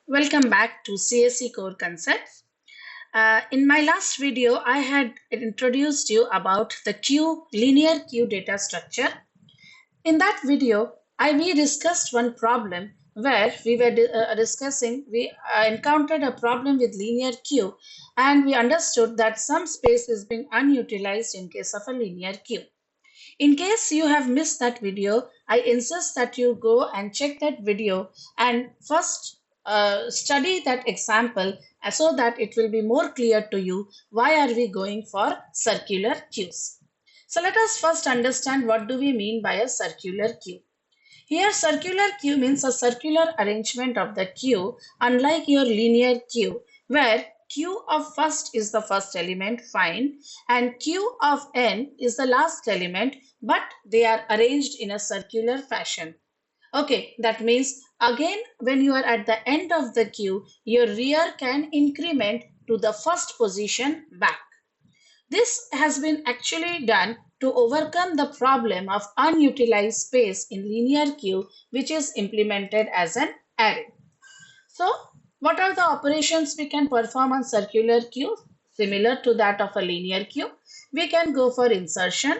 Welcome back to CSE Core Concepts. In my last video, I had introduced you about the linear queue data structure. In that video, we discussed one problem where we were we encountered a problem with linear queue, and we understood that some space is being unutilized in case of a linear queue. In case you have missed that video, I insist that you go and check that video and first study that example so that it will be more clear to you why are we going for circular queues. So let us first understand what do we mean by a circular queue. Here circular queue means a circular arrangement of the queue, unlike your linear queue where q of first is the first element, fine, and q of n is the last element, but they are arranged in a circular fashion. Okay, that means again when you are at the end of the queue, your rear can increment to the first position back. This has been actually done to overcome the problem of unutilized space in linear queue, which is implemented as an array. So, what are the operations we can perform on circular queue? Similar to that of a linear queue, we can go for insertion.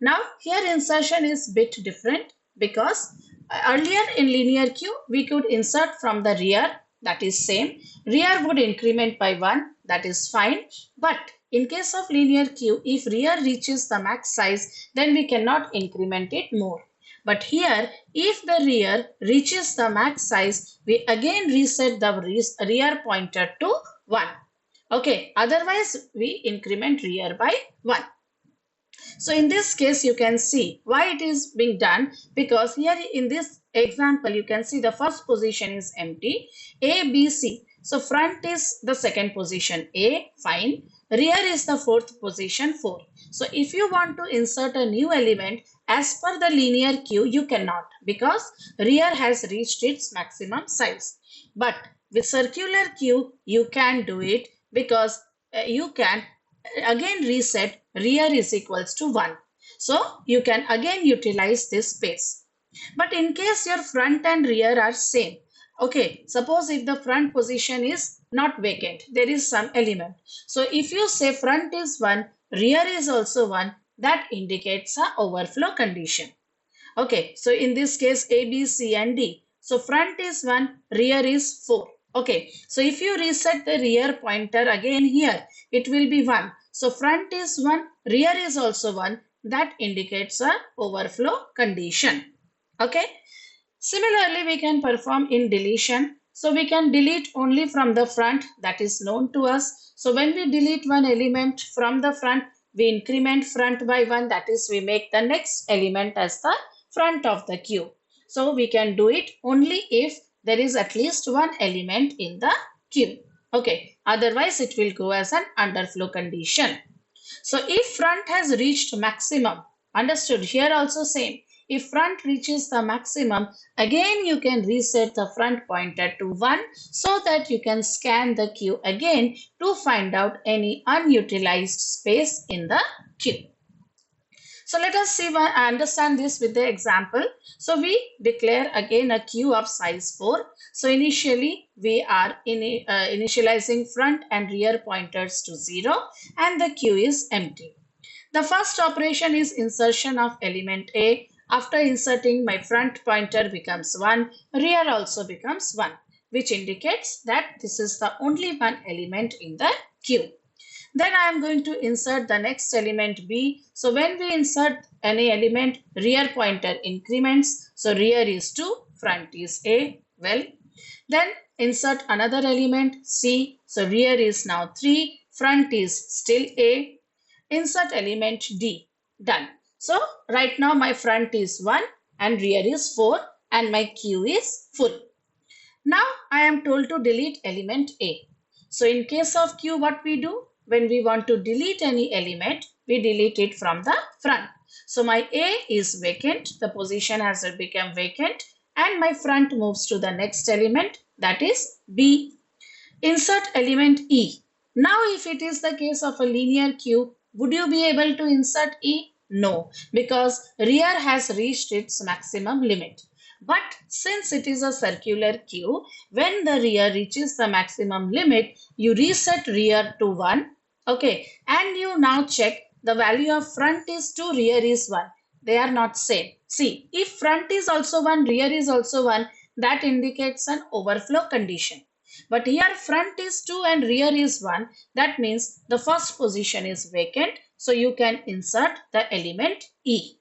Now, here insertion is bit different because earlier in linear queue, we could insert from the rear, that is same. Rear would increment by 1, that is fine. But in case of linear queue, if rear reaches the max size, then we cannot increment it more. But here, if the rear reaches the max size, we again reset the rear pointer to 1. Okay, otherwise we increment rear by 1. So in this case, you can see why it is being done, because here in this example, you can see the first position is empty, A, B, C. So front is the second position, A, fine. Rear is the fourth position, 4. So if you want to insert a new element as per the linear queue, you cannot, because rear has reached its maximum size. But with circular queue, you can do it, because you can again reset rear is equals to 1. So you can again utilize this space. But in case your front and rear are same, okay, suppose if the front position is not vacant, there is some element. So if you say front is 1, rear is also 1, that indicates a overflow condition. Okay, so in this case A, B, C and D. So front is 1, rear is 4. Okay, so if you reset the rear pointer again here, it will be 1. So front is 1, rear is also 1. That indicates a overflow condition. Okay. Similarly, we can perform in deletion. So we can delete only from the front, that is known to us. So when we delete one element from the front, we increment front by 1, that is we make the next element as the front of the queue. So we can do it only if there is at least one element in the queue. Okay, otherwise it will go as an underflow condition. So if front has reached maximum, understood, here also same. If front reaches the maximum, again you can reset the front pointer to 1 so that you can scan the queue again to find out any unutilized space in the queue. So let us see understand this with the example. So we declare again a queue of size 4. So initially we are initializing front and rear pointers to 0 and the queue is empty. The first operation is insertion of element A. After inserting, my front pointer becomes 1, rear also becomes 1, which indicates that this is the only one element in the queue. Then I am going to insert the next element B. So when we insert any element, rear pointer increments. So rear is 2, front is A. Well, then insert another element C. So rear is now 3, front is still A. Insert element D. Done. So right now my front is 1 and rear is 4 and my queue is full. Now I am told to delete element A. So in case of queue, what we do? When we want to delete any element, we delete it from the front. So my A is vacant, the position has become vacant, and my front moves to the next element, that is B. Insert element E. Now if it is the case of a linear queue, would you be able to insert E? No, because rear has reached its maximum limit. But since it is a circular queue, when the rear reaches the maximum limit, you reset rear to 1. Okay, and you now check the value of front is 2, rear is 1. They are not same. See, if front is also 1, rear is also 1, that indicates an overflow condition. But here front is 2 and rear is 1. That means the first position is vacant. So you can insert the element E.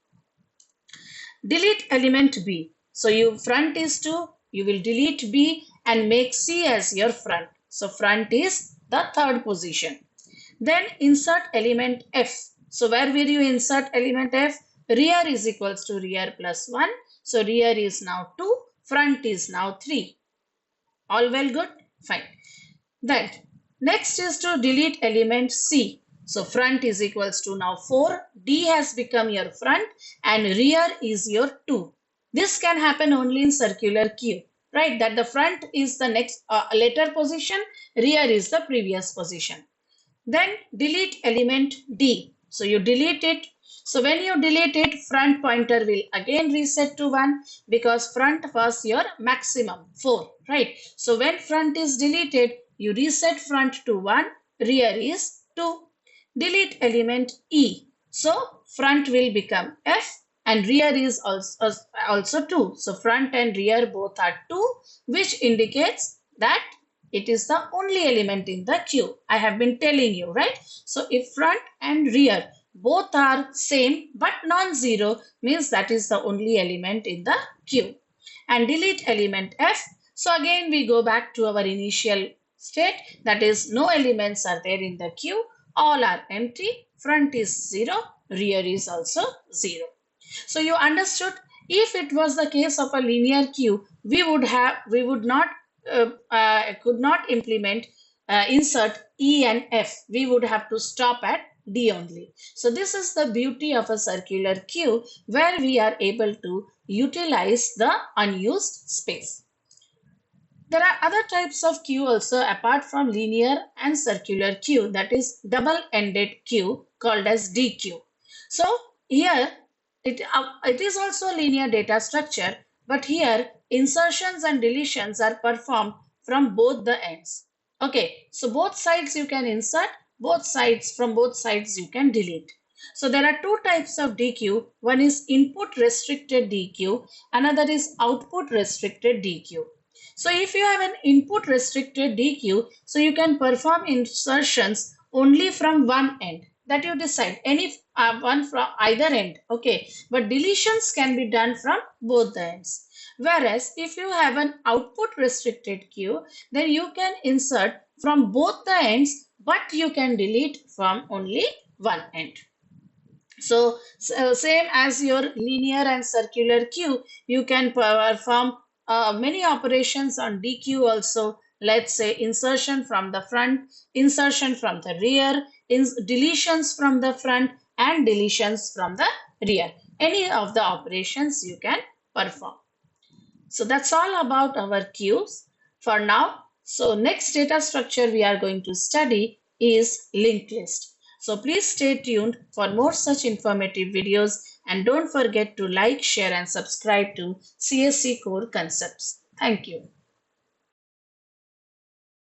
Delete element B. So your front is 2. You will delete B and make C as your front. So front is the third position. Then insert element F. So where will you insert element F? Rear is equals to rear plus 1. So rear is now 2. Front is now 3. All well, good? Fine. Then next is to delete element C. So front is equals to now 4. D has become your front and rear is your 2. This can happen only in circular queue, right? That the front is the next later position, rear is the previous position. Then delete element D. So you delete it. So when you delete it, front pointer will again reset to 1 because front was your maximum 4, right? So when front is deleted, you reset front to 1, rear is 2. Delete element E. So front will become F and rear is also 2. So front and rear both are 2, which indicates that it is the only element in the queue. I have been telling you, right? So if front and rear both are same but non-zero, means that is the only element in the queue. And delete element F. So again we go back to our initial state, that is no elements are there in the queue. All are empty. Front is 0, rear is also 0. So you understood, if it was the case of a linear queue, we could not implement insert E and F. We would have to stop at D only. So this is the beauty of a circular queue, where we are able to utilize the unused space. There are other types of queue also apart from linear and circular queue, that is double-ended queue called as DQ. So here it is also linear data structure, but here insertions and deletions are performed from both the ends. Okay, so both sides you can insert, from both sides you can delete. So there are two types of DQ. One is input restricted DQ, another is output restricted DQ. So if you have an input restricted DQ, so you can perform insertions only from one end, that you decide, any one from either end, okay, but deletions can be done from both the ends. Whereas if you have an output restricted queue, then you can insert from both the ends, but you can delete from only one end. So same as your linear and circular queue, you can perform many operations on DQ also. Let's say insertion from the front, insertion from the rear, deletions from the front and deletions from the rear. Any of the operations you can perform. So that's all about our queues for now. So next data structure we are going to study is linked list. So please stay tuned for more such informative videos and don't forget to like, share and subscribe to CSC Core Concepts. Thank you.